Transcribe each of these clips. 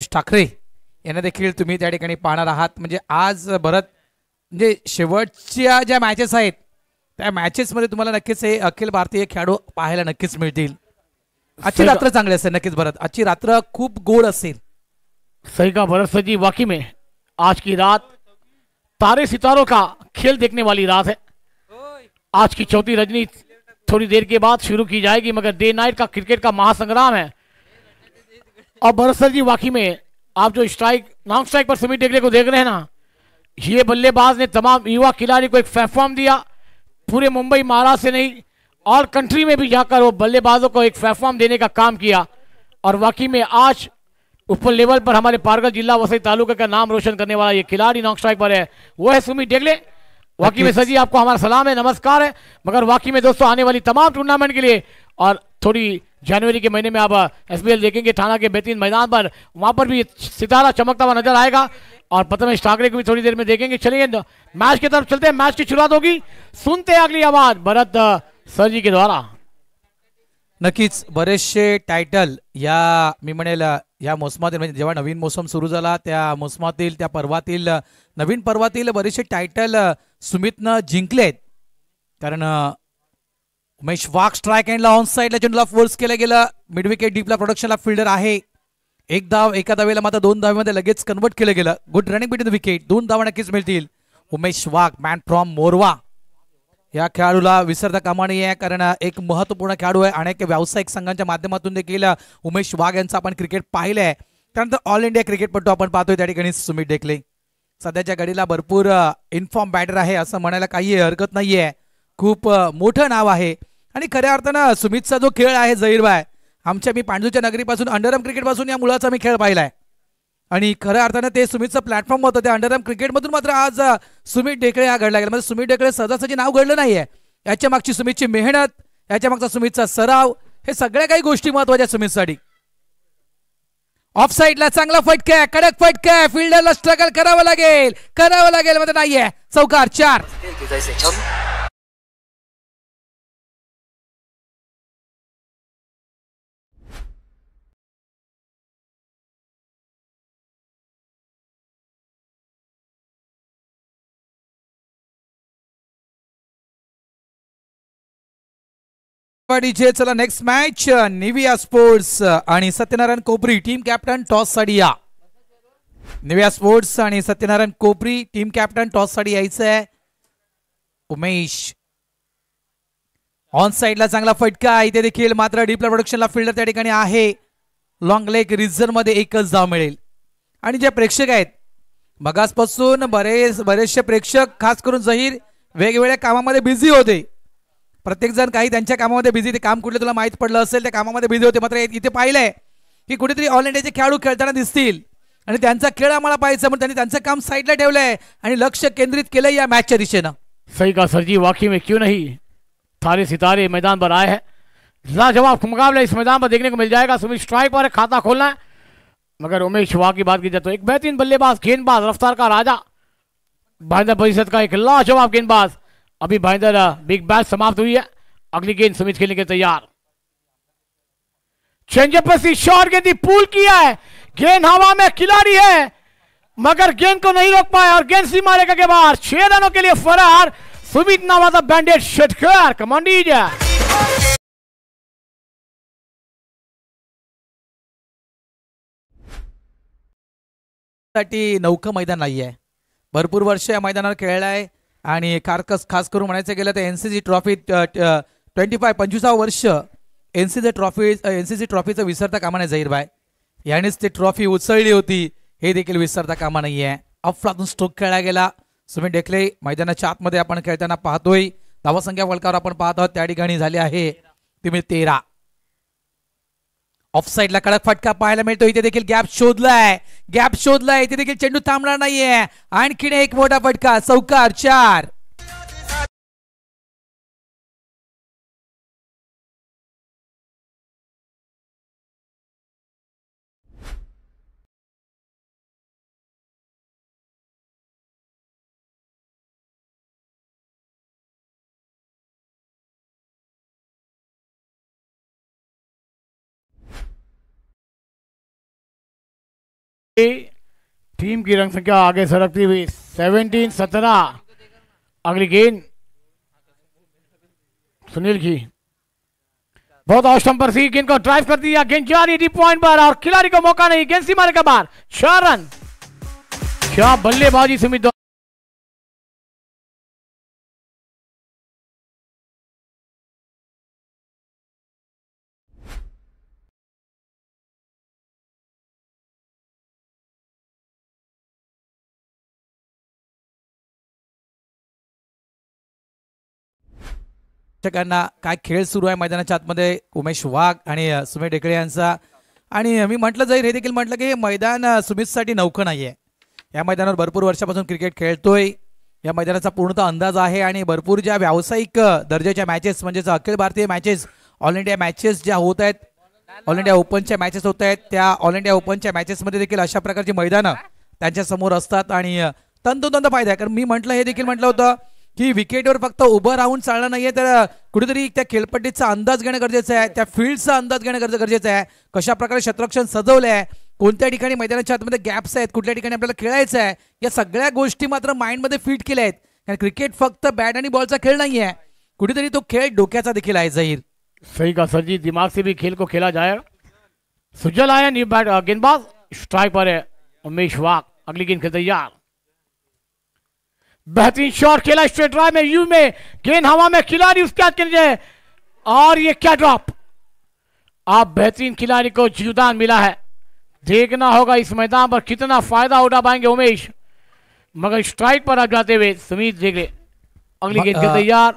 उमेश ठाकरे यांना देखील तुम्ही त्या ठिकाणी पाहणार आहात. म्हणजे आज भरत म्हणजे शेवटच्या ज्या मॅचेस आहेत त्या मॅचेसमध्ये तुम्हाला नक्कीच हे अखिल भारतीय खेळाडू पाहायला नक्कीच मिळतील. आजची रात्र चांगली असेल नक्कीच भरत. आजची रात्र खूप गोड असेल. सही कहा भरत सर जी, वाकई में आज की रात तारे सितारों का खेल देखने वाली रात है. आज की चौथी रजनी थोड़ी देर के बाद शुरू की जाएगी, मगर डे नाइट का क्रिकेट का महासंग्राम है. और भरत सर जी वाकई में आप जो स्ट्राइक नॉन स्ट्राइक पर सुमित टेकले को देख रहे हैं ना, ये बल्लेबाज ने तमाम युवा खिलाड़ी को एक प्लेटफॉर्म दिया. पूरे मुंबई महाराष्ट्र से नहीं और कंट्री में भी जाकर वो बल्लेबाजों को एक प्लेटफॉर्म देने का काम किया. और वाकई में आज ऊपर लेवल पर हमारे पारगल जिला वसई तालुका का नाम रोशन करने वाला ये खिलाड़ी नॉन स्ट्राइक पर है, वो है सुमित टेकले. वाकई में सर जी आपको हमारा सलाम है, नमस्कार है. मगर वाकई में दोस्तों आने वाली तमाम टूर्नामेंट के लिए और थोड़ी जनवरी के महीने में आप एसबीएल देखेंगे थाना के बेहतरीन मैदान पर, वहां पर भी सितारा चमकता हुआ नजर आएगा. और प्रथमेश ठाकरे को भी थोड़ी देर में देखेंगे. चलिए मैच की तरफ चलते हैं. मैच की शुरुआत होगी, सुनते हैं अगली आवाज भरत सर जी के द्वारा. नक्कीच बरेचसे टायटल या मी म्हणेल या मोसमातील म्हणजे जेव्हा नवीन मोसम सुरू झाला त्या मोसमातील त्या पर्वातील नवीन पर्वातील बरेचसे टायटल सुमितनं जिंकलेत. कारण उमेश वाघ स्ट्राइक एंडला ऑन साइडला चेंडूला फोर्स केलं गेलं. मिड विकेट डीपला प्रोडक्शनला फिल्डर आहे. एक धाव एका धावेला मात्र 2 धावेमध्ये लगेच कन्वर्ट केलं गेलं. Good running between the wicket. 2 धावा नक्कीच मिळतील. उमेश वाघ मॅन फ्रॉम मोरवा या खेळाडूला विसरता कामा नये आहे, कारण एक महत्त्वपूर्ण खेळाडू आहे. अनेक व्यावसायिक संघांच्या माध्यमातून देखील उमेश वाघ यांचं आपण क्रिकेट पाहिलंय. त्यानंतर ऑल इंडिया क्रिकेटपटू आपण पाहतोय त्या ठिकाणी सुमित टेकले. सध्याच्या घडीला भरपूर इन्फॉर्म बॅटर आहे असं म्हणायला काही हरकत नाहीये. खूप मोठं नाव आहे आणि खऱ्या अर्थानं सुमितचा जो खेळ आहे जहीरबाय, आमच्या मी पांडूच्या नगरीपासून अंडरआर्म क्रिकेटपासून या मुलाचा मी खेळ पाहिलाय आणि खऱ्या अर्थानं ते सुमितचं प्लॅटफॉर्म होतं. त्या अंडरआर्म क्रिकेटमधून मात्र आज सुमित टेकले हा घडला गेला. म्हणजे सुमित टेकले सहजासहजी नाव घडलं नाहीये. याच्या मागची सुमितची मेहनत, याच्या मागचा सुमितचा सराव, हे सगळ्या काही गोष्टी महत्वाच्या सुमितसाठी. ऑफ साइडला चांगला फटका, कडक फटका, फिल्डरला स्ट्रगल करावं लागेल मात्र नाहीये. चौकार 4. चला नेक्स्ट मॅच निविया स्पोर्ट्स आणि Satyanarayan Kopri team captain toss साठी या. निविया स्पोर्ट्स आणि Satyanarayan Kopri team captain toss साठी यायचं आहे. उमेश ऑन साइडला चांगला फटका, इथे देखील मात्र डीपला प्रोडक्शनला फिल्डर त्या ठिकाणी आहे. लॉंग लेग रिझन मध्ये एकच धाव मिळेल. आणि जे प्रेक्षक आहेत मगासपासून बरेचसे प्रेक्षक खास करून जहीर वेगवेगळ्या कामामध्ये बिझी होते. प्रत्येक जण काही त्यांच्या कामामध्ये बिझी. ते काम कुठले तुला माहित पडलं असेल त्या कामामध्ये बिझी होते. मात्र इथे पाहिलंय की कुठेतरी ऑल इंडियाचे खेळाडू खेळताना दिसतील आणि त्यांचा खेळ आम्हाला पाहायचा म्हणून त्यांनी त्यांचं काम साईडला ठेवलंय आणि लक्ष केंद्रित केलंय या मॅचच्या दिशेनं. सही कहा सर जी, वाकई में क्यों नहीं थारे सितारे मैदान पर आए हैं. लाजवाब मुकाबला इस मैदान पर देखने को मिल जाएगा. सुमित स्ट्राइक पर खाता खोलना है, मगर उमेश वाघ की बात की जाए तो एक बेहतरीन बल्लेबाज, गेंदबाज, रफ्तार का राजा, भाईंदर परिषद का एक लाजवाब गेंदबाज. अभी भाईंदर बिग बैच समाप्त हुई है. अगली गेंद सुमित खेलने के तैयार. चेंजअप पर शॉट गेंद पूल किया है. गेंद हवा में, खिलाड़ी है मगर गेंद को नहीं रोक पाया और गेंद सीमा रेखा के बाहर. 6 रनों के लिए फरार सुमित नावाचा बैंडेड षटकार. कमांडीज साठी नौकं मैदान नाहीये. भरपूर वर्ष या मैदानावर खेळलाय आणि खास करून म्हणायचं गेलं तर एनसीसी ट्रॉफी 25 वर्ष एनसीसी ट्रॉफीचं विसरता कामा नाही जहीरबाई. यानेच ती ट्रॉफी उचलली होती हे देखील विसरता कामा नाहीये. अफलातून स्ट्रोक खेळला गेला. सुमित टेकले मैदानाच्या आतमध्ये आपण खेळताना पाहतोय. धावसंख्या फलकावर आपण पाहत आहोत त्या ठिकाणी झाली आहे ती 13. ऑफ साइडला कडक फटका पाहायला मिळतो. इथे देखील गॅप शोधलाय. इथे देखील चेंडू थांबणार नाहीये. आणखीन एक मोठा फटका. चौकार 4. टीम की रन संख्या आगे सरकती हुई 17-17। अगली गेंद सुनील की बहुत औसम पर सी गेंद को ड्राइव कर दिया, गेंद जा रही डी पॉइंट पर और खिलाड़ी को मौका नहीं, गेंद सीमा के बाहर। 4 रन। क्या बल्लेबाजी सुमित प्रेक्षकांना काय खेळ सुरू आहे मैदानाच्या आतमध्ये उमेश वाघ आणि सुमित ढेकळे यांचा. आणि मी म्हटलं जाईल हे देखील म्हटलं की हे मैदान सुमितसाठी नौखं नाही आहे. या मैदानावर भरपूर वर्षापासून क्रिकेट खेळतोय, या मैदानाचा पूर्णतः अंदाज आहे आणि भरपूर ज्या व्यावसायिक दर्जाच्या मॅचेस म्हणजेच Akhil Bharatiya matches, all India matches ज्या होत आहेत, ऑल इंडिया ओपनच्या मॅचेस होत आहेत, त्या ऑल इंडिया ओपनच्या मॅचेसमध्ये देखील अशा प्रकारची मैदानं त्यांच्या समोर असतात आणि तंतोतंत फायदा आहे. कारण मी म्हटलं हे देखील म्हटलं होतं की विकेटवर फक्त उभं राहून चालणार नाहीये, तर कुठेतरी त्या खेळपट्टीचा अंदाज घेणं गरजेचं आहे, त्या फील्डचा अंदाज घेणं गरजेचं आहे, कशा प्रकारे क्षेत्ररक्षण सजवलं आहे, कोणत्या ठिकाणी मैदानाच्या आतमध्ये गॅप्स आहेत, कुठल्या ठिकाणी आपल्याला खेळायचं आहे, या सगळ्या गोष्टी मात्र माइंडमध्ये फिट केल्या आहेत. कारण क्रिकेट फक्त बॅट आणि बॉलचा खेळ नाही आहे, कुठेतरी तो खेळ डोक्याचा देखील आहे. जाहीर सही का सर जी, दिमाग से भी खेल को खेला जाए. सुजल आया न्यू बैट गेंदबाज स्ट्राइक पर है उमेश वाघ. अगली गेंद के तैयार, बेहतरीन शॉट खेला स्ट्रेट ड्राइव में, यू में गेंद हवा में, खिलाड़ी उसके हाथ के नीचे और ये क्या ड्रॉप. आप बेहतरीन खिलाड़ी को योगदान मिला है, देखना होगा इस मैदान पर कितना फायदा उठा पाएंगे उमेश. मगर स्ट्राइक पर आ जाते हुए सुमित ढेकळे. अगली गेंद के तैयार.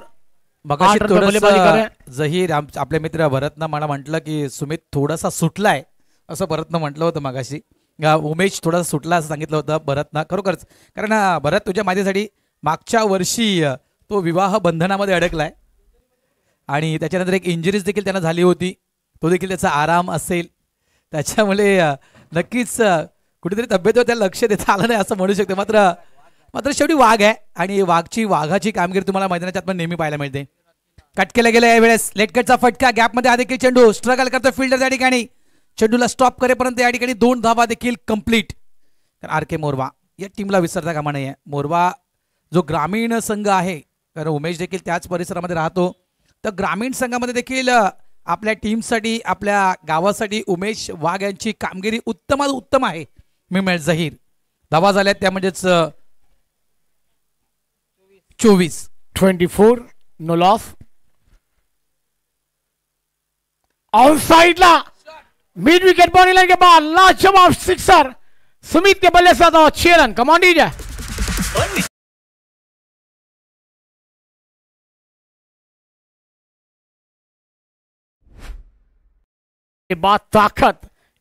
जहीर आपले मित्र भरतनं मला म्हटलं की सुमित थोडासा सुटलाय असं भरतनं म्हटलं होतं मगाशी. उमेश थोडासा सुटला असं सांगितलं होतं भरतनं. खरोखरच, कारण भरत तुझ्या माझ्यासाठी मागच्या वर्षी तो विवाह बंधनामध्ये अडकलाय आणि त्याच्यानंतर एक इंजुरीज देखील त्यांना झाली होती, तो देखील त्याचा आराम असेल, त्याच्यामुळे नक्कीच कुठेतरी तब्येतीवर त्याला लक्ष देता आलं नाही असं म्हणू शकतो. मात्र शेवटी वाघ आहे आणि वाघाची कामगिरी तुम्हाला मैदानाच्या आतमध्ये नेहमी पाहायला मिळते. कट केलं गेलं यावेळेस, लेट कटचा फटका, गॅपमध्ये देखील चेंडू स्ट्रगल करतो फिल्डर त्या ठिकाणी, चेंडूला स्टॉप करेपर्यंत या ठिकाणी 2 धावा देखील कंप्लीट. आर के मोरवा या टीमला विसरता कामा नये. मोरवा जो ग्रामीण संघ आहे, कारण उमेश देखील त्याच परिसरामध्ये राहतो, तर ग्रामीण संघामध्ये देखील आपल्या टीमसाठी, आपल्या गावासाठी उमेश वाघ यांची कामगिरी उत्तम आहे. मी म्हणेल जाहीर धावा झाल्यात त्या म्हणजेच 24 नो लॉस. आउटसाइडला मिड विकेट बॉलिंग लाइन के बाद लाजवाब सिक्सर सुमित के बल्ले से 6 रन. कमांड दीजिए. के बाद ताकत,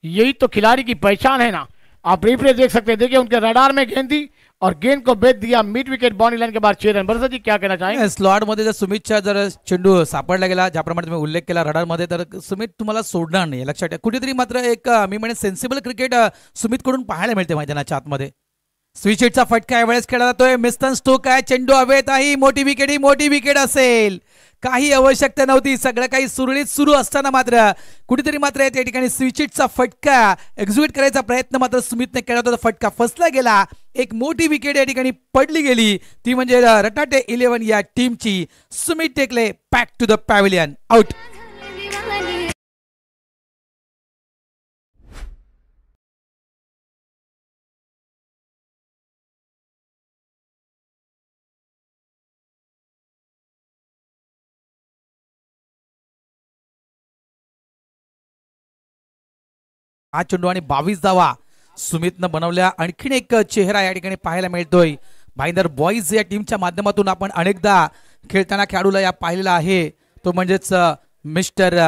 यही तो खिलाड़ी की पहचान है ना. आप रिप्ले देख सकते हैं, देखिए उनके रडार में गेंद थी और गेंद को बेच दिया मिड विकेट बाउंड्री लाइन के बाद 6 रन. बरसा जी क्या कहना चाहेंगे. स्लॉट मध्ये जर सुमितच्या जर चेंडू सापडला गेला, ज्याप्रमाणे तुम्ही उल्लेख केला रडार मध्ये, तर सुमित तुम्हाला सोडणार नाही लक्षात ठेवा. कुठेतरी मात्र एक मी म्हणेन सेन्सिबल क्रिकेट सुमित कडून पाहायला मिळते मैदानाच्या आतमध्ये. स्विच हिटचा फटका यावेळेस खेळला जातोय, मिस्टन स्टोक आहे, चेंडू हवेत आहे, मोठी विकेट असेल, काही आवश्यकता नव्हती, सगळं काही सुरळीत सुरू असताना मात्र कुठेतरी मात्र त्या ठिकाणी स्विच हिटचा फटका एक्झिक्यूट करायचा प्रयत्न मात्र सुमितने केला होता, फटका फसला गेला, एक मोठी विकेट या ठिकाणी पडली गेली, ती म्हणजे रटाटे 11 या टीमची. Sumit Dhekale back to the pavilion, out. हा चेंडू आणि 22 धावा सुमितनं बनवल्या. आणखीन एक चेहरा या ठिकाणी पाहायला मिळतोय. भाईंदर बॉईज या टीमच्या माध्यमातून आपण अनेकदा खेळताना खेळाडूला या पाहिलेला आहे, तो म्हणजेच मिस्टर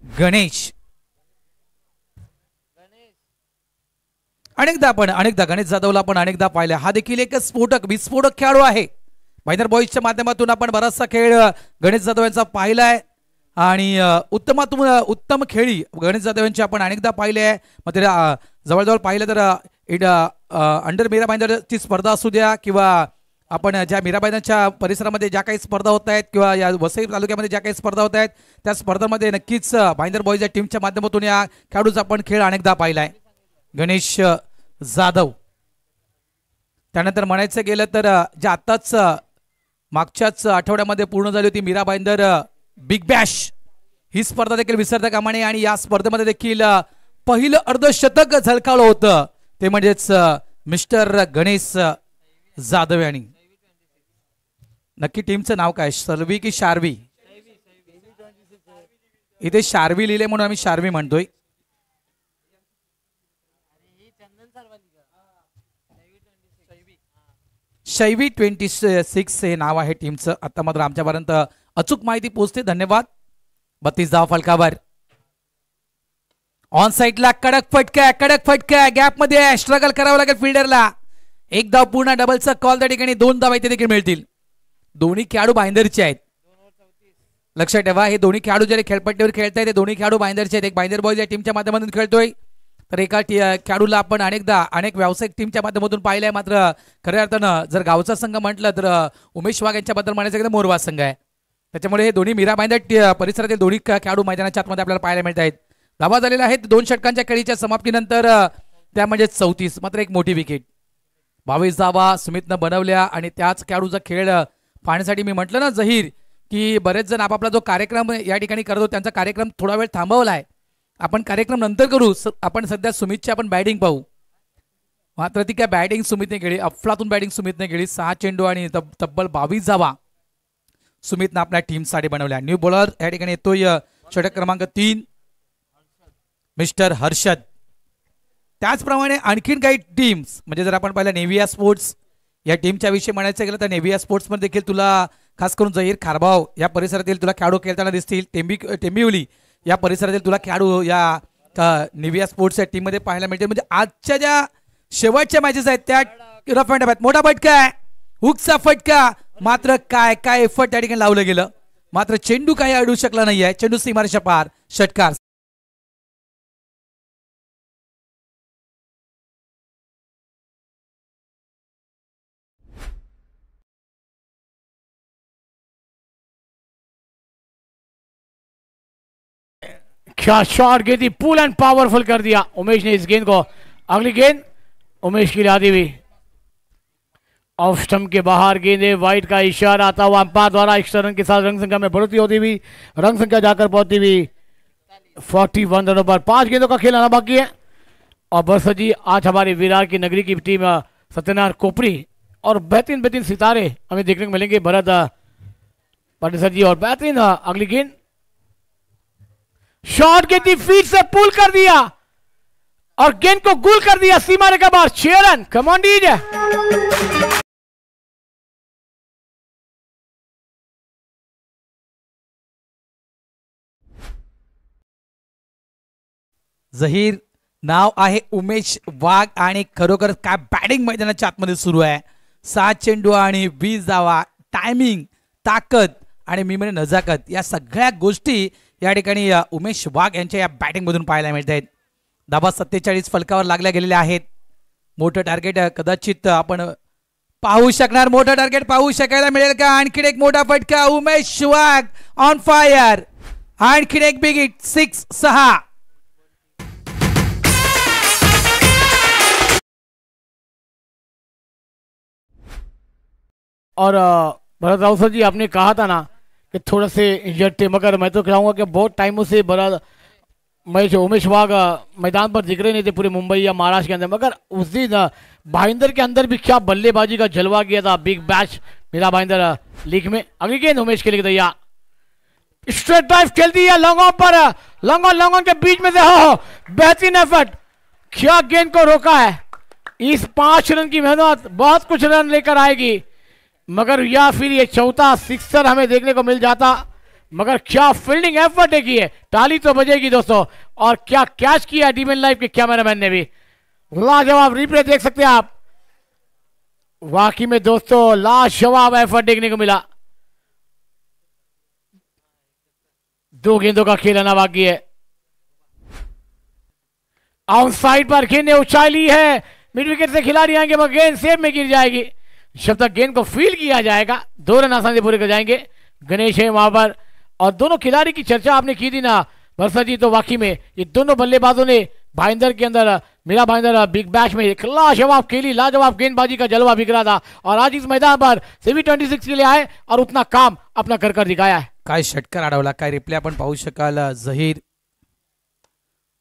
गणेश. अनेकदा गणेश जाधवला आपण अनेकदा पाहिलं. हा देखील एक विस्फोटक खेळाडू आहे. भाईंदर बॉईजच्या माध्यमातून आपण बराचसा खेळ गणेश जाधव यांचा पाहिलाय आणि उत्तम खेळी गणेश जाधव यांची आपण अनेकदा पाहिले आहे. मग ते जवळजवळ पाहिलं तर अंडर मीरा भाईंदरची स्पर्धा असू द्या किंवा आपण ज्या मीरा भाईंदरच्या परिसरामध्ये ज्या काही स्पर्धा होत आहेत किंवा या वसई तालुक्यामध्ये ज्या काही स्पर्धा होत आहेत त्या स्पर्धांमध्ये नक्कीच भाईंदर बॉईज या टीमच्या माध्यमातून या खेळाडूचा आपण खेळ अनेकदा पाहिलाय. गणेश जाधव. त्यानंतर म्हणायचं गेलं तर जे आताच मागच्याच आठवड्यामध्ये पूर्ण झाली होती मीरा भाईंदर बिग बॅश, ही स्पर्धा देखील विसरता कामा नये. आणि या स्पर्धेमध्ये देखील पहिलं अर्धशतक झळकावलं होतं ते म्हणजेच मिस्टर गणेश जाधव यांनी. नक्की टीमचं नाव काय, सर्वी की शार्वी? इथे शार्वी लिहिले म्हणून आम्ही शार्वी म्हणतोय. शैवी 26 हे नाव आहे टीमचं. आता मात्र आमच्यापर्यंत अचूक माहिती पोहोचते. धन्यवाद. 32 धाव फलकावर. ऑन साइडला कडक फटका गॅप मध्ये स्ट्रगल करावं लागेल फिल्डरला. एक धाव पूर्ण, डबलचा कॉल त्या ठिकाणी 2 धाव इथे देखील मिळतील. दोन्ही खेळाडू भाईंदरचे आहेत. लक्षात ठेवा, हे दोन्ही खेळाडू ज्या खेळपट्टीवर खेळतायत ते दोन्ही खेळाडू भाईंदरचे आहेत. एक भाईंदर बॉयज या टीमच्या माध्यमातून खेळतोय, तर एका खेळाडूला आपण अनेक व्यावसायिक टीमच्या माध्यमातून पाहिलंय. मात्र खऱ्या अर्थानं जर गावचा संघ म्हटलं तर उमेश वाघ यांच्याबद्दल म्हणायचं की मोरवा संघ आहे. त्याच्यामुळे हे दोन्ही मीरा भाईंदर परिसरातील दोन्ही खेळाडू मैदानाच्या आतमध्ये आपल्याला पाहायला मिळत आहेत. धावा झालेल्या आहेत 2 षटकांच्या खेळीच्या समाप्तीनंतर, त्या म्हणजे 34. मात्र एक मोठी विकेट. 22 धावा सुमितनं बनवल्या. आणि त्याच खेळाडूचा खेळ पाहण्यासाठी मी म्हटलं ना जहीर की बरेच जण आपापला जो कार्यक्रम या ठिकाणी करतो त्यांचा कार्यक्रम थोडा वेळ थांबवला आहे. आपण कार्यक्रम नंतर करू. आपण सध्या सुमितची आपण बॅटिंग पाहू. मात्र ती काय बॅटिंग सुमितने केली, अफलातून बॅटिंग सुमितने केली. 6 चेंडू आणि तब्बल 22 धावा सुमितनं आपल्या टीमसाठी बनवल्या. न्यू बॉलर या ठिकाणी येतोय षटक क्रमांक 3 मिस्टर हर्षद. त्याचप्रमाणे आणखीन काही टीम्स म्हणजे जर आपण पाहिलं नेव्हिया स्पोर्ट्स या टीमच्या विषयी म्हणायचं गेलं तर नेव्हिया स्पोर्ट्समध्ये देखील तुला खास करून जहीर खारबाव या परिसरातील तुला खेळाडू खेळताना दिसतील. टेंबिवली या परिसरातील तुला खेळाडू या नेव्हिया स्पोर्ट्स या टीममध्ये पाहायला मिळतील. म्हणजे आजच्या ज्या शेवटच्या मॅचेस आहेत त्या रफ अँड टफ. मोठा फटका आहे, हुकचा फटका. मात्र काय एफर्ट त्या ठिकाणी लावलं गेलं. मात्र चेंडू काही अडू शकला नाहीये. चेंडू सीमारेषा पार, षटकार. क्या शॉट गेंद, पुल एंड पावरफुल कर दिया उमेश ने इस गेंद को. अगली गेंद उमेश की आती हुई ऑफ स्टंप के बाहर गेंद है. वाइट का इशारा आता हुआ अंपायर द्वारा. एक्स्ट्रा रन के साथ रंग संख्या में बढ़ोतरी होती हुई, रंग संख्या जाकर पहुंचती हुई 41 रनों पर. 5 गेंदों का खेल आना बाकी है. और बरसा जी आज हमारे विरार की नगरी की टीम सत्यनारायण कोपरी और बेहतरीन सितारे हमें देखने को मिलेंगे. भरत पाटेसर जी और बेहतरीन. अगली गेंद शॉट गेंद फीट से पुल कर दिया और गेंद को गुल कर दिया सीमा रेखा बाहर. 6 run. Come on DJ. Zaheer नाव आहे उमेश वाघ आणि खरोखर काय बॅटिंग मैदानाच्या आतमध्ये सुरू आहे. 7 चेंडू आणि 20 धावा. टायमिंग, ताकद आणि मी म्हणजे नजाकत या सगळ्या गोष्टी या ठिकाणी उमेश वाघ यांच्या या बॅटिंग मधून पाहायला मिळत आहेत. धावा 47 फलकावर लागल्या गेलेल्या आहेत. मोठं टार्गेट कदाचित आपण पाहू शकणार. मोठं टार्गेट पाहू शकायला मिळेल का? आणखीन एक मोठा फटका. उमेश वाघ ऑन फायर. आणखीन एक बिग हिट. 6. और भरत राव सर जी आपने कहा था ना कि थोड़ा से इंजर्ड थे, मगर मैं तो कहूँगा कि बहुत टाइमों से बड़ा मैच उमेश वाघ मैदान पर दिख रहे नहीं थे पूरे मुंबई या महाराष्ट्र के अंदर. मगर उस दिन भाईंदर के अंदर भी क्या बल्लेबाजी का जलवा किया था. बिग बैच मेरा भाईंदर लीग में. अगली गेंद उमेश के लिए तैयार. स्ट्रेट ड्राइव खेल दी है लॉन्ग पर. लॉन्ग के बीच में से हो बेहतरीन एफर्ट. क्या गेंद को रोका है. इस 5 रन की मेहनत बहुत कुछ रन लेकर आएगी. मगर या फिर ये चौथा सिक्सर हमें देखने को मिल जाता. मगर क्या फील्डिंग एफर्ट की है. ताली तो बजेगी दोस्तों. और क्या कैच किया डीमन लाइव के कैमरामैन ने भी. लाजवाब रिप्ले देख सकते हैं आप. वाकई में दोस्तों लाजवाब एफर्ट देखने को मिला. 2 गेंदों का खेल आना बाकी है. आउट साइड पर गेंद ने ऊंचाई ली है. मिड विकेट से खिलाड़ी आएंगे मगर गेंद सेफ में गिर जाएगी. जब तक गेंद को फील किया जाएगा 2 रन आसानी से पूरे कर जाएंगे. गणेश है वहां पर. और दोनों खिलाड़ी की चर्चा आपने की थी ना वर्षा जी, तो वाकई में ये दोनों बल्लेबाजों ने भाईंदर के अंदर मेरा भाईंदर बिग बैश में एक लाजवाब खेली, लाजवाब गेंदबाजी का जलवा बिक रहा था और आज इस मैदान पर सेमी 26 के लिए आए और उतना काम अपना कर दिखाया है. काय षटकार अडवला, काय रिप्ले आपण पाहू शकाल. Zaheer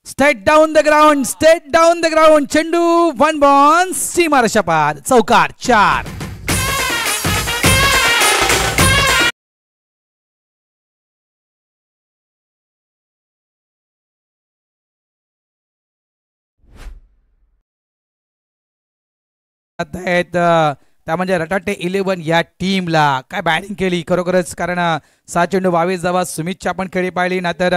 state down the ground, state down the ground. चेंडू वन बॉल सीमारक्षपात, चौकार 4. त्या म्हणजे रटाटे 11 या टीमला काय बॅटिंग केली खरोखरच. कारण 7 चेंडू 22 धावा सुमितची आपण खेळी पाहिली. नंतर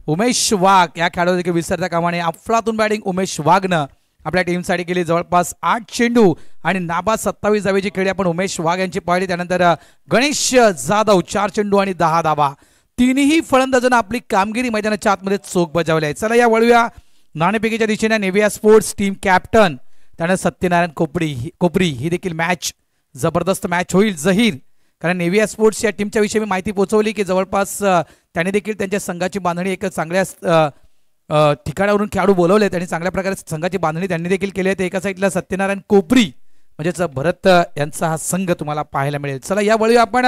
उमेश वाघ या खेळाडू देखील विसरता कामाने अफलातून बॅटिंग उमेश वाघनं आपल्या टीमसाठी केली. जवळपास 8 चेंडू आणि नाबाद 27 धावेची खेळी आपण उमेश वाघ यांची पाहिली. त्यानंतर गणेश जाधव 4 चेंडू आणि 10 धावा. तिन्ही फलंदाजांना आपली कामगिरी मैदानाच्या आतमध्ये चोख बजावली आहे. चला या वळूया नाणेफेकीच्या दिशेने. नेव्हिया स्पोर्ट्स टीम कॅप्टन त्यानंतर सत्यनारायण कोपरी ही देखील मॅच जबरदस्त मॅच होईल. झहीर कारण नेव्हिया स्पोर्ट्स या टीमच्या विषयी मी माहिती पोहोचवली की जवळपास त्याने देखील त्यांच्या संघाची बांधणी एक चांगल्या ठिकाणावरून खेळाडू बोलवले. त्यांनी चांगल्या प्रकारे संघाची बांधणी त्यांनी देखील केली आहे. एका साईडला सत्यनारायण कोपरी म्हणजेच भरत यांचा हा संघ तुम्हाला पाहायला मिळेल. चला या वळूया आपण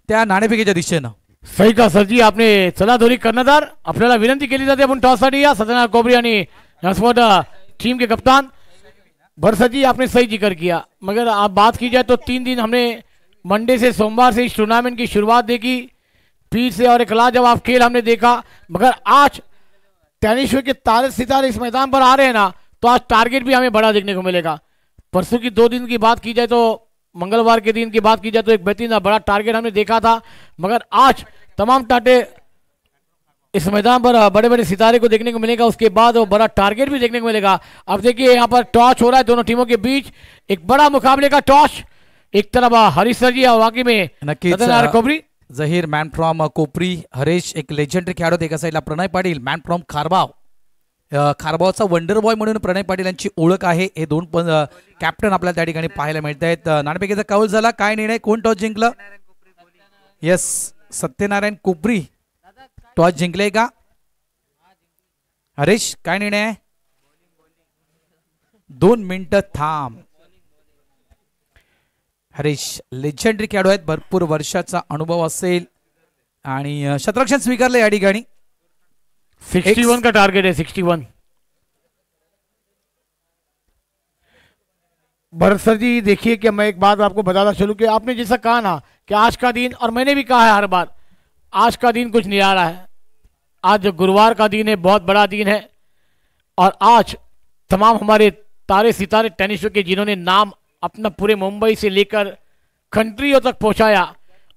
त्या नाणेफेकीच्या दिशेनं. सही का सरजी, आपने चलाधोरी कर्णधार आपल्याला विनंती केली जाते आपण टॉससाठी या. सत्यनारायण कोपरी आणि टीम के कप्तान भरत जी आपने सही जिक्र किया, मगर आप बात की जाए तो 3 दिन हमने मंडे से सोमवार से इस टूर्नामेंट की शुरुआत देखी, पीर से और एक लाजवाब खेल हमने देखा. मगर आज टेनिस के तारे सितारे इस मैदान पर आ रहे हैं ना, तो आज टारगेट भी हमें बड़ा देखने को मिलेगा. परसों की 2 दिन की बात की जाए तो मंगलवार के दिन की बात की जाए तो एक बेहतरीन बड़ा टारगेट हमने देखा था. मगर आज तमाम टाटे इस मैदान पर बड़े बड़े सितारे को देखने को मिलेगा. उसके बाद वो बड़ा टारगेट भी देखने को मिलेगा. अब देखिए यहाँ पर टॉस हो रहा है दोनों टीमों के बीच. एक बड़ा मुकाबले का टॉस. एक तरफ हरीश सर जी और बाकी में नक्कीच कोपरी. Zaheer man from Kopari. हरीश एक लेजेंडरी खेळाडू. एका साईडला प्रणय पाटील मॅन फ्रॉम खारबाव. खारबावचा वंडर बॉय म्हणून प्रणय पाटील यांची ओळख आहे. हे 2 कॅप्टन आपल्याला त्या ठिकाणी पाहायला मिळत आहेत. नाणेफेकीचा कौल झाला. काय निर्णय, कोण टॉस जिंकलं? येस, सत्यनारायण कोपरी टॉस जिंकले का? हरीश काय निर्णय आहे? 2 मिनिटं थांब. हरीश लेजेंडरी खेळाडू आहेत, भरपूर वर्षाचा अनुभव असेल आणि शतरक्षण स्वीकारले या ठिकाणी. 61 का टारगेट है. 61. भरत सर जी देखिए कि मैं एक बात आपको बताता चलूं कि आपने जैसा कहा ना कि आज का दिन, और मैंने भी कहा है हर बार, आज का दिन कुछ निराला है. आज गुरुवार का दिन है, बहुत बड़ा दिन है. और आज तमाम हमारे तारे सितारे टेनिस के जिन्होंने नाम अपना पूरे मुंबई से लेकर कंट्रियों तक पहुंचाया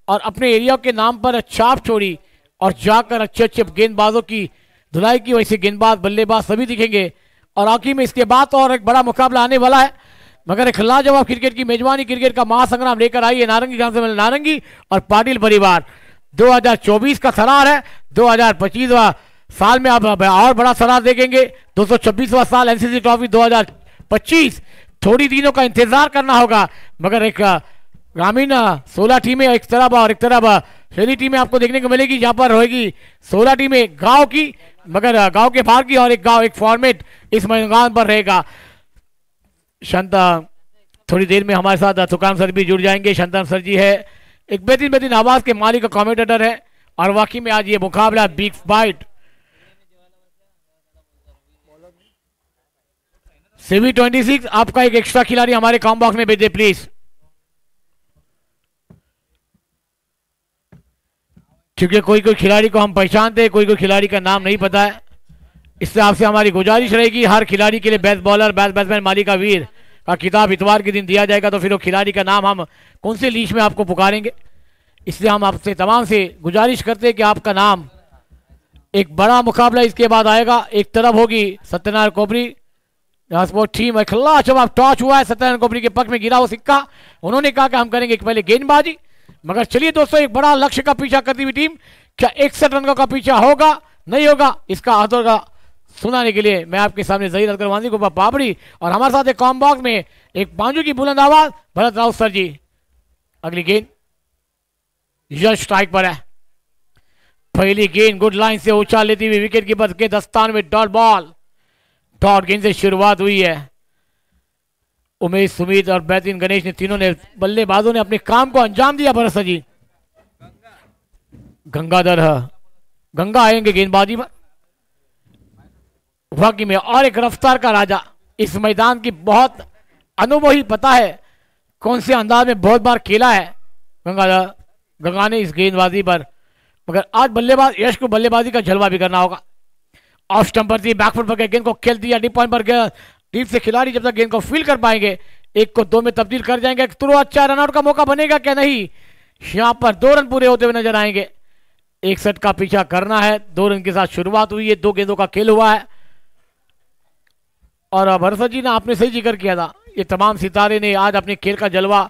और अपने एरिया के नाम पर छाप छोड़ी और जाकर अच्छे अच्छे गेंदबाजों की धुलाई की, वैसे गेंदबाज बल्लेबाज सभी दिखेंगे. और आखिर में इसके बाद और एक बड़ा मुकाबला आने वाला है. मगर एक लाजवाब क्रिकेट की मेजबानी, क्रिकेट का महासंग्राम लेकर आई है नारंगी ग्राम से नारंगी और पाटिल परिवार. 2024 का सरार है. 2025वां साल में अब और बड़ा सरार देखेंगे. 226वां साल एनसीसी ट्रॉफी 2025. थोड़ी दिनों का इंतजार करना होगा. मगर एक ग्रामीण 16 टीमें एक तरफ और एक तरफ शहरी टीमें आपको देखने को मिलेगी. जहां पर रहेगी 16 टीमें गांव की, मगर गांव के बाहर की, और एक फॉर्मेट इस मैदान पर रहेगा. शांता थोड़ी देर में हमारे साथ तुकाराम सर भी जुड़ जाएंगे. शांता सर जी है एक बेहतरीन आवाज के मालिक का कमेंटेटर है. और वाकई में आज ये मुकाबला बिग फाइट सेमी 26. आपका एक एक्स्ट्रा खिलाड़ी हमारे कॉम बॉक्स में भेजे प्लीज, क्योंकि कोई कोई खिलाड़ी को हम पहचानते हैं, कोई कोई खिलाड़ी का नाम नहीं पता है. इससे आपसे हमारी गुजारिश रहेगी, हर खिलाड़ी के लिए बेस्ट बॉलर, बेस्ट बैट्समैन, मालिक का वीर का किताब इतवार के दिन दिया जाएगा. तो फिर वो खिलाड़ी का नाम हम कौन से लीस्ट में आपको पुकारेंगे. इसलिए हम आपसे तमाम से गुजारिश करते हैं कि आपका नाम. एक बड़ा मुकाबला इसके बाद आएगा. एक तरफ होगी सत्यनारायण कोपरी स्पोर्ट टीम. एक लाजवाब टॉस हुआ है, सत्यनारायण कोपरी के पक्ष में गिरा वो सिक्का. उन्होंने कहा कि हम करेंगे पहले गेंदबाजी. मगर चलिए दोस्तों, एक बड़ा लक्ष्य का पीछा करती हुई टीम, क्या 61 रन का पीछा होगा नहीं होगा, इसका आदर का सुनाने के लिए मैं आपके सामने ज़हीर अजगर वांदी को पापड़ी और हमारे साथ एक कॉम बॉक्स में एक बांजू की बुलंद आवाज भरत राउत सर जी. अगली गेंद यश स्ट्राइक पर है. पहली गेंद गुड लाइन से उछाल लेती हुई विकेट कीपर के दस्तान में डॉट बॉल. डॉट गेंद से शुरुआत हुई है। उमेश, सुमित और बेहतरीन गणेश ने तीनों ने बल्लेबाजों ने अपने काम को अंजाम दिया। भरत सर जी, गंगाधर गंगा आएंगे गेंदबाजी पर। वाकई में और एक रफ्तार का राजा, इस मैदान की बहुत अनुभवी, पता है कौन से अंदाज में बहुत बार खेला है गंगा ने इस गेंदबाजी पर। मगर आज बल्लेबाज यश को बल्लेबाजी का जलवा भी करना होगा। ऑफ स्टंप पर थी, बैकफुट पर गेंद को खेल दिया, डीप पॉइंट पर गया। डीप से खिलाड़ी जब तक गेंद को फील कर पाएंगे, 1 को 2 में तब्दील कर जाएंगे। तुरंत अच्छा रनआउट का मौका बनेगा क्या? नहीं, यहां पर 2 रन पूरे होते हुए नजर आएंगे। 61 का पीछा करना है। 2 रन के साथ शुरुआत हुई है, 2 गेंदों का खेल हुआ है। और भरत जी ने आपने सही जिक्र किया था, ये तमाम सितारे ने आज अपने खेल का जलवा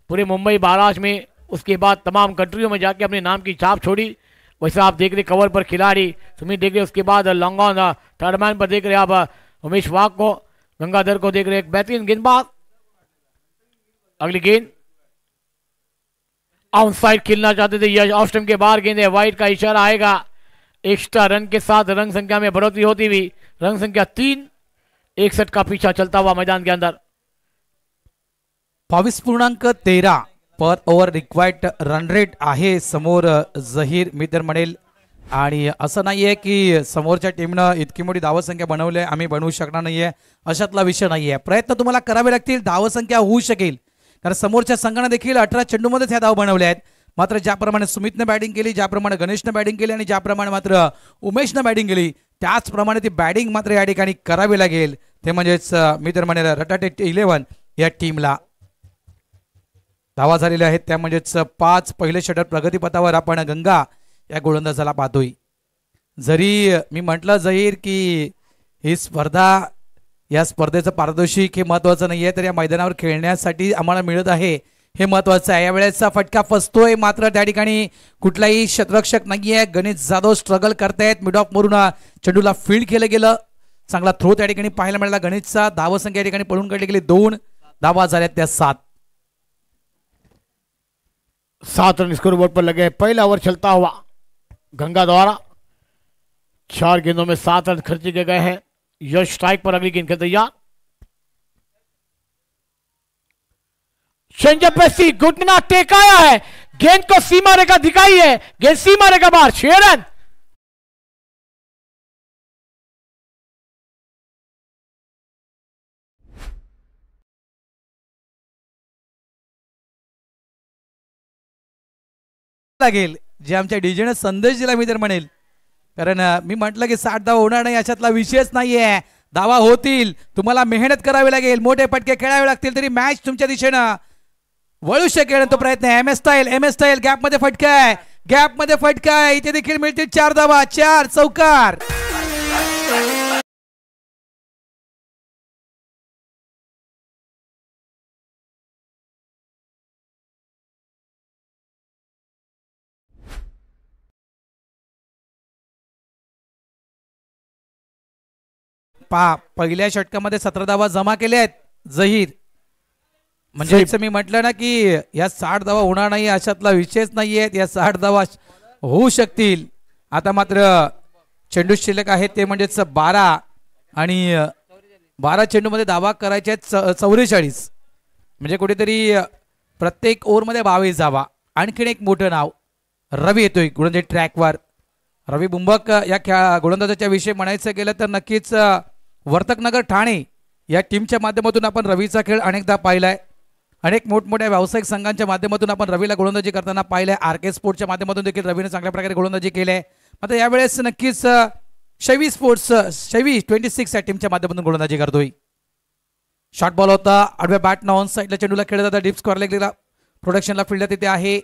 पूरे मुंबई महाराष्ट्र में, उसके बाद तमाम कंट्रियों में जाके अपने नाम की छाप छोड़ी। वैसे आप देख रहे कवर पर खिलाड़ी सुमित देख रहे, उसके बाद लॉन्ग ऑन थर्ड मैन पर देख रहे आप उमेश वाघ को, गंगाधर को देख रहे, एक बेहतरीन गेंदबाज। अगली गेंद ऑन साइड खेलना चाहते थे यश, ऑफ स्टंप के बाहर गेंद है, वाइड का इशारा आएगा। एक्स्ट्रा रन के साथ रन संख्या में बढ़ोतरी होती हुई रन संख्या 3। 61 का पीछा चलता हुआ मैदान के अंदर। 22.13 पर ओव्हर रिक्वायर्ड रन रेट आहे समोर जहीर मित्र म्हणेल। आणि असं नाहीये की समोरच्या टीमनं इतकी मोठी धावसंख्या बनवली आहे आम्ही बनवू शकणार नाहीये, अशातला विषय नाहीये। प्रयत्न तुम्हाला करावे लागतील, धावसंख्या होऊ शकेल, कारण समोरच्या संघाने देखील 18 चेंडूमध्येच ह्या धाव बनवल्या आहेत। मात्र ज्याप्रमाणे सुमितने बॅटिंग केली, ज्याप्रमाणे गणेशने बॅटिंग केली आणि ज्याप्रमाणे मात्र उमेशने बॅटिंग केली, त्याचप्रमाणे ती बॅटिंग मात्र या ठिकाणी करावी लागेल। ते म्हणजेच मित्र म्हणेल रटाटे 11 या टीमला धावा झालेल्या आहेत, त्या म्हणजेच 5 पहिले षटक प्रगतीपथावर आपण गंगा या गोलंदाजाला पाहतोय। जरी मी म्हटलं जहीर की ही स्पर्धा, या स्पर्धेचं पारदर्शक हे महत्वाचं नाहीये, तर या मैदानावर खेळण्यासाठी आम्हाला मिळत आहे हे महत्वाचं आहे। यावेळेचा फटका फसतोय, मात्र त्या ठिकाणी कुठलाही क्षेत्ररक्षक नाहीये। गणेश जाधव स्ट्रगल करतायत, मिड ऑफ वरून चेंडूला फील्ड केलं गेलं, चांगला थ्रो त्या ठिकाणी पाहायला मिळाला गणेशचा। धावसंख्या या ठिकाणी पळून काढली गेली 2 धावा झाल्यात त्या 7। 7 रन स्कोर बोर्ड पर लगे। पहला ओवर चलता हुआ गंगा द्वारा 4 गेंदों में 7 रन खर्च किए गए हैं। यश स्ट्राइक पर अगली गेंद के तैयार। चेंजअप पे सी घुटना टेकाया है, गेंद को सीमा रेखा दिखाई है, गेंद सीमा रेखा बाहर। 6 रन। लागेल जे आमच्या डीजेने संदेश दिला मी तर म्हणेल, कारण मी म्हटलं की 60 धावा होणार नाही अशातला विषयच नाहीये। धावा होतील, तुम्हाला मेहनत करावी लागेल, मोठे फटके खेळावे लागतील, तरी मॅच तुमच्या दिशेनं वळू शकेल। तो प्रयत्न एम एस स्टाईल गॅप मध्ये फटका आहे, गॅप मध्ये फटका आहे, इथे देखील मिळतील 4 धावा, 4 चौकार। पहिल्या षटकामध्ये 17 धावा जमा केल्या आहेत जहीर, म्हणजे मी म्हटलं ना की या 60 धावा होणार नाही अशातला विषयच नाहीये, या 60 धावा होऊ शकतील। आता मात्र चेंडू शिल्लक आहेत ते म्हणजेच 12 आणि 12 चेंडूमध्ये धावा करायचे आहेत 44, म्हणजे कुठेतरी प्रत्येक ओव्हरमध्ये 22 धावा। आणखीन एक मोठं नाव रवी येतोय गोलंदाजी ट्रॅकवर। रवी बुंबक या गोलंदाजाच्या विषयी म्हणायचं गेलं तर नक्कीच वर्तकनगर ठाणे या टीमच्या माध्यमातून आपण रवीचा खेळ अनेकदा पाहिलाय, अनेक मोठमोठ्या व्यावसायिक संघांच्या माध्यमातून आपण रवीला गोलंदाजी करताना पाहिलंय, आरके स्पोर्ट्सच्या माध्यमातून देखील रवीने चांगल्या प्रकारे गोलंदाजी केली आहे। मात्र यावेळेस नक्कीच शैवी स्पोर्ट्स 26 या टीमच्या माध्यमातून गोलंदाजी करतोय। शॉर्ट बॉल होता, आडव्या बॅटनं ऑन साईडला चेंडूला खेळला जाता, डीप स्क्वेअर लेगला प्रोडक्शनला फील्ड तिथे आहे,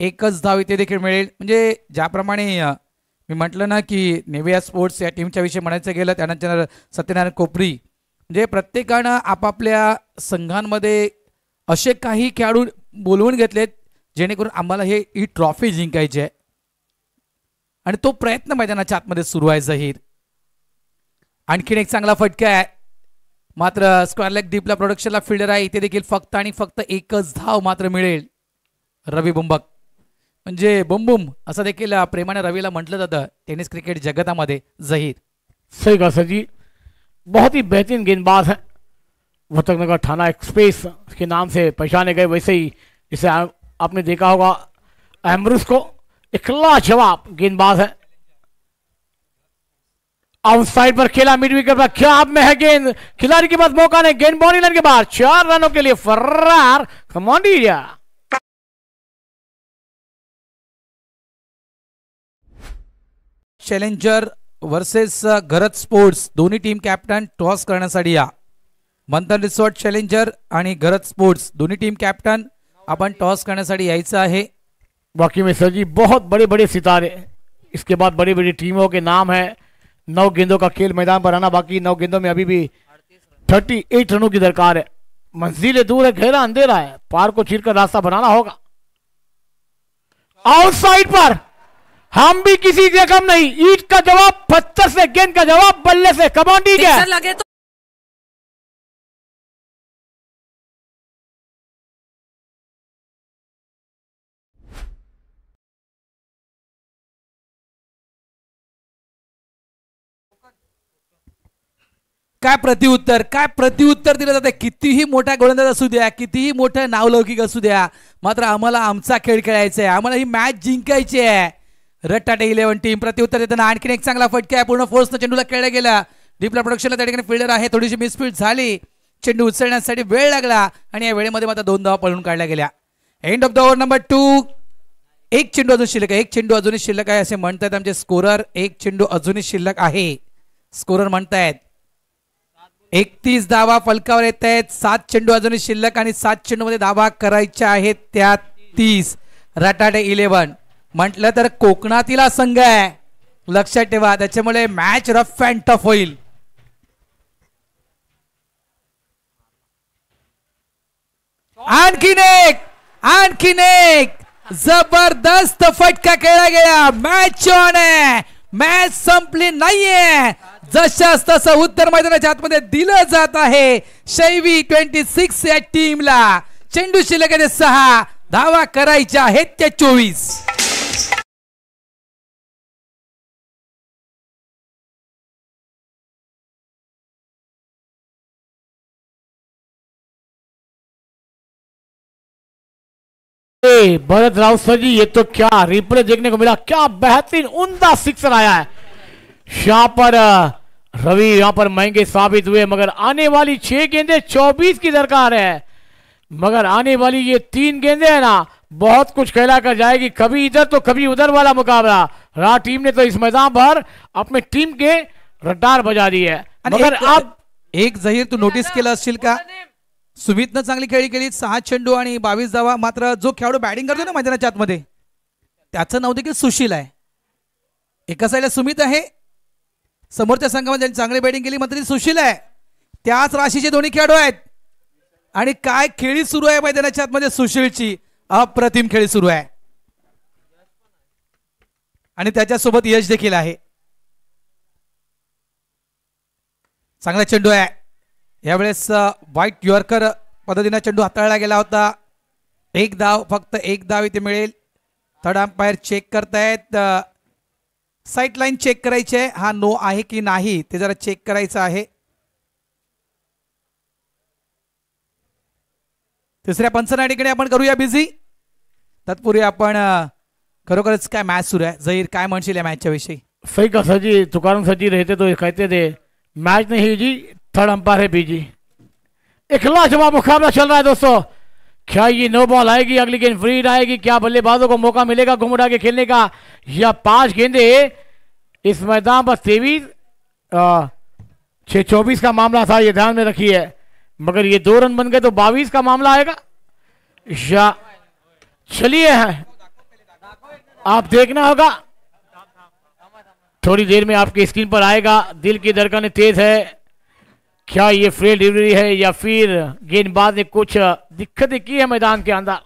एकच धाव इथे देखील मिळेल। म्हणजे ज्याप्रमाणे मी म्हटलं ना की नेव्हिया स्पोर्ट्स या टीमच्या विषयी म्हणायचं गेलं, त्यानंतर सत्यनारायण कोपरी, म्हणजे प्रत्येकानं आपापल्या संघांमध्ये असे काही खेळाडू बोलवून घेतलेत जेणेकरून आम्हाला ही ट्रॉफी जिंकायची आहे, आणि तो प्रयत्न मैदानाच्या आतमध्ये सुरू आहे जहीर। आणखीन एक चांगला फटका आहे, मात्र स्क्वेअर लेग डीपला प्रोडक्शनला फिल्डर आहे, इथे देखील फक्त आणि फक्त एकच धाव मात्र मिळेल रवी बुंबक, म्हणजे बुमबुम असं देखील प्रेमाने रवीला म्हटलं जातं टेनिस क्रिकेट जगतामध्ये जहीर। सही कहा सर जी, बहुत ही बेहतरीन गेंदबाज है। वर्तकनगर थाना एक्सप्रेस के नाम से पहचाने गए, वैसे ही इसे आपने देखा होगा एमरूस को। एक लाजवाब गेंदबाज है। आउटसाइड पर खेला, मिड विकेट पर क्या में है गेंद, खिलाड़ी के पास मौका नहीं, गेंद बाउंड्री लाइन के बाद 4 रनों के लिए फरार। कमांडिया चॅलेंजर वर्सेस घरत स्पोर्ट्स दोन्ही टीम कॅप्टन टॉस करण्यासाठी या. मंथन रिसॉर्ट चॅलेंजर आणि घरत स्पोर्ट्स दोन्ही टीम कॅप्टन आपण टॉस करण्यासाठी यायचं आहे. बाकी में सर जी बहुत बड़े बड़े सितारे, इसके बाद बड़ी बड़ी टीमों के नाम है। 9 गेंदों का खेल मैदान पर आना बाकी, 9 गेंदों में अभी भी 38 रनों की दरकार है। मंजिलें दूर है, घेरा अंधेरा है, पार को चीरकर रास्ता बनाना होगा। आउटसाइड पर हम भी किसी से कम नहीं, ईट का जवाब पत्थर से, गेंद का जवाब बल्ले से। कमांडी क्या लगे तो काय प्रत्युत्तर दिलं जाते. कितीही मोठा गोलंदाज असू द्या, कितीही मोठं नावलौकिक असू द्या, मात्र आम्हाला आमचा खेळ खेळायचा आहे, आम्हाला ही मॅच जिंकायची आहे. रट्टाटे 11 टीम प्रत्युत्तर देताना आणखीन एक चांगला फटका आहे. पूर्ण फोर्सनं चेंडूला खेळला गेला. डीपला प्रोडक्शनला त्या ठिकाणी फिल्डर आहे, थोडीशी मिसफील्ड झाली, चेंडू उचलण्यासाठी वेळ लागला आणि या वेळेमध्ये मात्र 2 धावा पळून काढल्या गेल्या. End of the over number 2. एक चेंडू अजून शिल्लक आहे, एक चेंडू अजूनही शिल्लक आहे असे म्हणतात आमचे स्कोरर. एक चेंडू अजूनही शिल्लक आहे, स्कोरर म्हणतायत. 31 धावा फलकावर येत आहेत. 7 चेंडू अजूनही शिल्लक आणि 7 चेंडू मध्ये धावा करायच्या आहेत त्या 30. रटाटे 11 म्हटलं तर कोकणातील संघ आहे, लक्षात ठेवा, त्याच्यामुळे मॅच रफ अँड टफ होईल. आणखीन एक जबरदस्त फटका खेळला गेला. मॅच ऑन आहे, मॅच संपली नाहीये. जशास तसं उत्तर मैदानाच्या आतमध्ये दिलं जात आहे शैवी 26 या टीमला. चेंडू शिल्लक आहे 6, धावा करायच्या आहेत त्या 24. भरत राव सर जी, ये तो क्या रिप्ले देखने को मिला, क्या बेहतरीन उम्दा सिक्सर आया है यहाँ पर। रवि यहाँ पर महंगे साबित हुए, मगर आने वाली 6 गेंदें 24 की दरकार है। मगर आने वाली ये 3 गेंदें है ना, बहुत कुछ कहला कर जाएगी। कभी इधर तो कभी उधर वाला मुकाबला। राह टीम ने तो इस मैदान पर अपने टीम के रडार बजा दी है। मगर अब एक जहीर तू नोटीस केलं असशील का, सुमितनं चांगली खेळी केली, 6 चेंडू आणि 22 धावा. मात्र जो खेळाडू बॅटिंग करतो ना मैदानाच्या आतमध्ये, त्याचं नाव देखील सुशील आहे. एका साईडला सुमित आहे, समोरच्या संघामध्ये ज्यांनी चांगली बॅटिंग केली मात्र सुशील आहे. त्याच राशीचे दोन्ही खेळाडू आहेत आणि काय खेळी सुरू आहे मैदानाच्या आतमध्ये. सुशीलची अप्रतिम खेळी सुरू आहे आणि त्याच्यासोबत यश देखील आहे. चांगला चेंडू आहे यावेळेस. व्हाईट यॉर्कर पद्धतीने चेंडू हाताळला गेला होता. 1 धाव, फक्त 1 धाव इथे मिळेल. थर्ड अंपायर चेक करतायत, साईड लाईन चेक करायची आहे, हा नो आहे की नाही ते जरा चेक करायचं आहे. तिसऱ्या पंचनाटीकडे आपण करूया बिझी. तत्पूर्वी आपण खरोखरच काय मॅच सुरू आहे. जहीर काय म्हणशील या मॅचच्या विषयी? सही का सर जी, तुकाराम सर जी रहते तो कहते थे मैच नहीं जी, थर्ड अंपायर है बीजी। एक लाजवाब मुकाबला चल रहा है दोस्तों। क्या ये 9 बॉल आएगी, अगली गेंद फ्री आएगी, क्या बल्लेबाजों को मौका मिलेगा घुमड़ा के खेलने का, या 5 गेंदे इस मैदान पर 23-24 का मामला था, ये ध्यान में रखिए। मगर ये 2 रन बन गए तो 22 का मामला आएगा। या चलिए आप देखना होगा, थोड़ी देर में आपकी स्क्रीन पर आएगा। दिल की धड़कन तेज है, क्या ये फ्री डिलीवरी है या फिर गेंदबाज ने कुछ दिक्कतें की है मैदान के अंदर।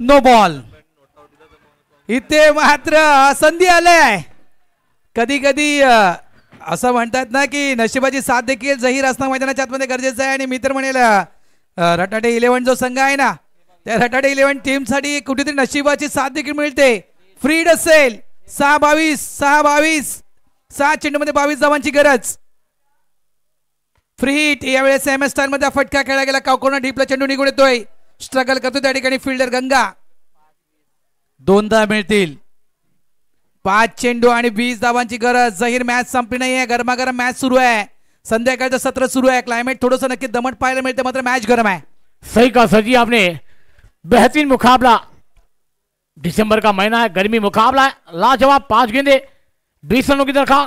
No ball. इथे मात्र संधी आलाय. कधी कधी असं म्हणतात ना की नशिबाची साथ देखील जाहीर असणं मैदानाच्या आतमध्ये गरजेचं आहे. आणि मी तर म्हणेल रटाटे 11 जो संघ आहे ना त्या रटाटे 11 टीम साठी कुठेतरी नशिबाची साथ देखील मिळते. फ्रीड असेल 6-22 6 चेंडूमध्ये 22 धावांची गरज. फ्री हिट यावेळेस एम एस स्टाईल मध्ये फटका खेळला गेला. कावकोना डीपला चेंडू निघून येतोय. स्ट्रगल करतो त्या ठिकाणी फिल्डर गंगा. 2 धावा मिळतील. 5 चेंडू आणि 20 धावांची गरज. जाहीर मॅच संपली नाहीये. गरमागरम मॅच सुरू आहे. संध्याकाळचं सत्र सुरू आहे. क्लायमेट थोडंसं नक्की दमट पाहायला मिळते मात्र मॅच गरम आहे. सही कहा सर जी आपने. बेहतरीन मुकाबला. दिसंबर का महीना है, गर्मी मुकाबला है. लाजवाब 5 गेंदे 20 रनों की दरकार.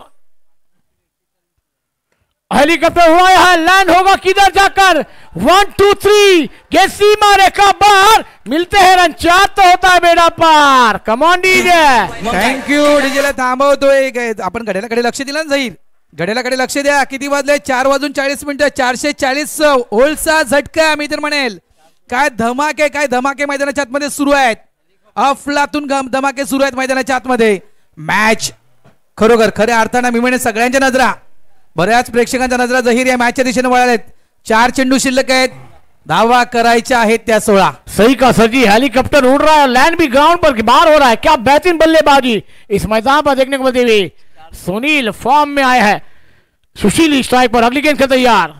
हेलीकॉप्टर हुआ है, लैंड होगा किधर जाकर. 1 2 3 के सीमा रेखा बाहर. मिलते हैं रन. 4 तो होता है बेड़ा पार. Come on DJ. थँक्यू. डीजेला थांबवतोय. आपण घड्याळाकडे लक्ष दिलं ना जाहीर. घड्याळाकडे लक्ष द्या. किती वाजले. 4:40 440 होल्डचा झटका. मी तर म्हणेल काय धमाके मैदानाच्या आतमध्ये सुरू आहेत. अफलातून धमाके सुरू आहेत मैदानाच्या आतमध्ये. मॅच खरोखर खऱ्या अर्थानं मी म्हणेन सगळ्यांच्या नजरा, बऱ्याच प्रेक्षकांच्या नजरा जाहीर या मॅचच्या दिशेने वळाल्यात. 4 चेंडू शिल्लक आहेत. धावा करायच्या आहेत त्या 16. सही का सर जी. हेलीकॉप्टर उड़ रहा है, लैंड भी ग्राउंड पर बाहर हो रहा है. क्या बेहतरीन बल्लेबाजी इस मैदान पर देखने को मिलती हुई. सुनील फॉर्म में आया है. सुशील स्ट्राइक पर. अगली गेंद का तैयार.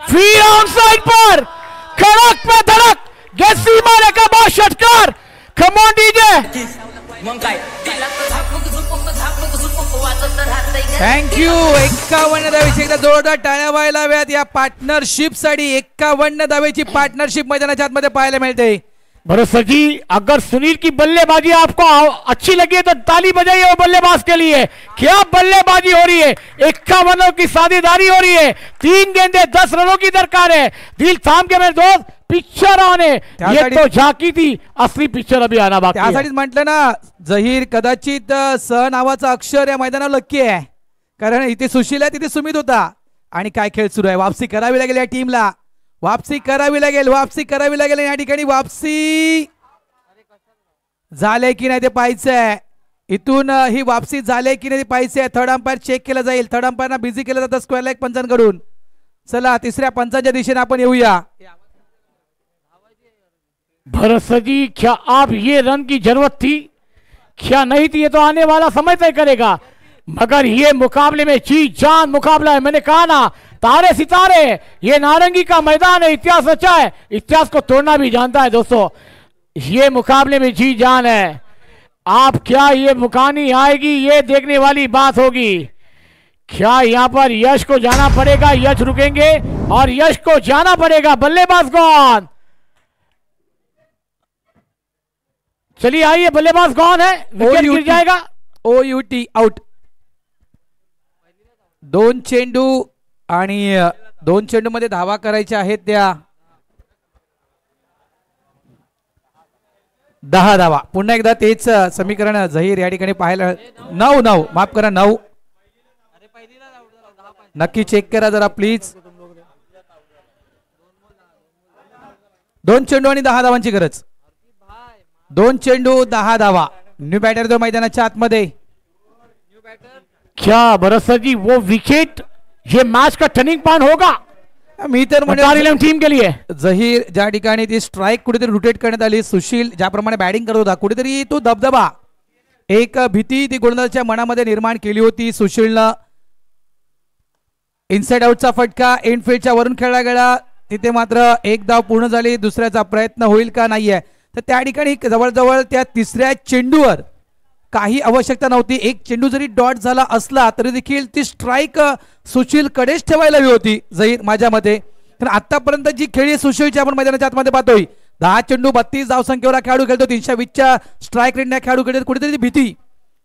फिर ऑन साइड पर कड़क पे धड़क. गेसी मारे का बहुत षटकार. कम ऑन डीजे. थँक्यू. 51 धावेची एकदा जोरदार टाळ्या व्हायला हव्यात या पार्टनरशिप साठी. 51 धावेची पार्टनरशिप मैदानाच्या आतमध्ये पाहायला मिळते. भरत सर जी, अगर सुनील की बल्लेबाजी आपको अच्छी लगी है तो ताली बजाइए वो बल्लेबाज के लिए. क्या बल्लेबाजी हो रही है. 51 रनों की साझेदारी हो रही है. 3 गेंदे 10 रनों की दरकार है. दिल थाम के मेरे दोस्त. पिक्चर आने ये तो झाकी थी. असली पिक्चर अभी आना बाकी है. त्यासाठीच म्हटलं ना जाहीर कदाचित स नावाचा अक्षर या मैदानावर लक्की आहे. कारण इथे सुशील आहे तिथे सुमित होता. आणि काय खेळ सुरू आहे. वापसी करावी लागेल या टीमला. वापसी करावी लागेल. या ठिकाणी वापसी झाले की नाही ते पाहायचंय. इथून ही वापसी झाले की नाही ते पाहायचंय. थर्ड अंपायर चेक केलं जाईल. थर्ड अंपायरना बिझी केलं जातं स्क्वेअर लेग पंचांकडून. चला तिसऱ्या पंचांच्या दिशेने आपण येऊया. भरत सर जी, क्या आप ये रन की जरूरत थी क्या नहीं थी ये तो आने वाला समय तय करेगा. मगर ये मुकाबले में जी जान मुकाबला है. मैंने कहा ना तारे सितारे. ये नारंगी का मैदान है. इतिहास रचा है. इतिहास को तोड़ना भी जानता है दोस्तों. ये मुकाबले में जी जान है. आप क्या ये मुकानी आएगी ये देखने वाली बात होगी. क्या यहां पर यश को जाना पड़ेगा. यश रुकेंगे और यश को जाना पड़ेगा. बल्लेबाज कौन. चलिए आइए. बल्लेबाज कौन है. विकेट गिर जाएगा. OUT out. 2 चेंडू आणि 2 चेंडू मध्ये धावा करायच्या आहेत त्या 10 धावा. पुन्हा एकदा तेच समीकरण जाहीर या ठिकाणी पाहायला. 9 माफ करा 9. नक्की चेक करा जरा प्लीज. 2 चेंडू आणि 10 धावांची गरज. 2 चेंडू 10 धावा. न्यू बॅटर जो मैदानाच्या आतमध्ये. क्या भरत सर जी वो विकेट ये मैच का टर्निंग पॉइंट होगा. मी तर म्हणेन टीम के लिए जाहीर ज्या ठिकाणी ती स्ट्राइक कुठेतरी रोटेट करण्यात आली. सुशील ज्याप्रमाणे बॅटिंग करत होता कुठेतरी तो दबदबा एक भीती ती गोलंदाजाच्या मनामध्ये निर्माण केली होती. सुशीलनं इनसाइड आउटचा फटका इनफिल्डच्या वरून खेळला गेला. तिथे मात्र एक धाव पूर्ण झाली. दुसऱ्याचा प्रयत्न होईल का नाहीये. तर त्या ठिकाणी जवळजवळ त्या तिसऱ्या चेंडूवर काही आवश्यकता नव्हती. एक चेंडू जरी डॉट झाला असला तरी देखील ती स्ट्राइक सुशील कडेच ठेवायला हवी होती जाहीर माझ्या मते. तर आतापर्यंत जी खेळी सुशीलची आपण मैदानाच्या आतमध्ये पाहतोय 10 चेंडू 32 धावसंख्येवर खेळाडू खेळतो. 320च्या स्ट्राइक रेटने खेळाडू खेळतो. कुठेतरी भीती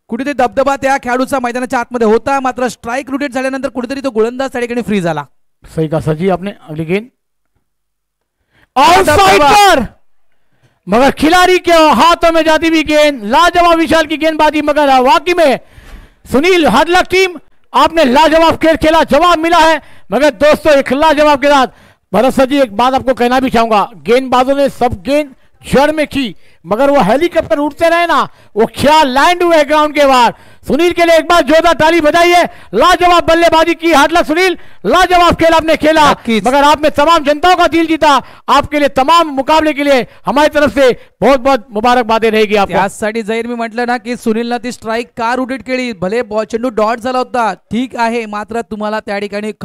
कुठेतरी दबदबा त्या खेळाडूचा मैदानाच्या आतमध्ये होता. मात्र स्ट्राइक रोटेट झाल्यानंतर कुठेतरी तो गोलंदाज त्या ठिकाणी फ्री झाला. सही का सर जी आपने. अगली गेंद आउटसाइड पर मगर खिलाड़ी के हाथों में जाती हुई गेंद. लाजवाब विशाल की गेंदबाजी. मगर वाकई में सुनील हार्ड लक टीम आपने लाजवाब खेल खेला. जवाब मिला है मगर दोस्तों एक लाजवाब के साथ भरत सर जी एक बात आपको कहना भी चाहूंगा, गेंदबाजों ने सब गेंद जड़ में की, मगर वो हेलीकॉप्टर उड़ते रहे ना, वो क्या लैंड हुए ग्राउंड के बाहर। सुनील के लिए एक बार जोरदार ताली बजाइए। लाजवाब बल्लेबाजी की, हार्ड लक सुनील, लाजवाब खेल आपने खेला, मगर आपने तमाम जनताओं का दिल जीता। आपके लिए तमाम मुकाबले के लिए हमारी तरफ से बहुत बहुत मुबारकबाद रहेगी आपको। त्यासाठी जहीर मी म्हटलं ना की सुनीलला ती स्ट्राईक का रुटेट केली, भले चेंडू डॉट झाला होता ठीक आहे, मात्र तुम्हाला त्या ठिकाणी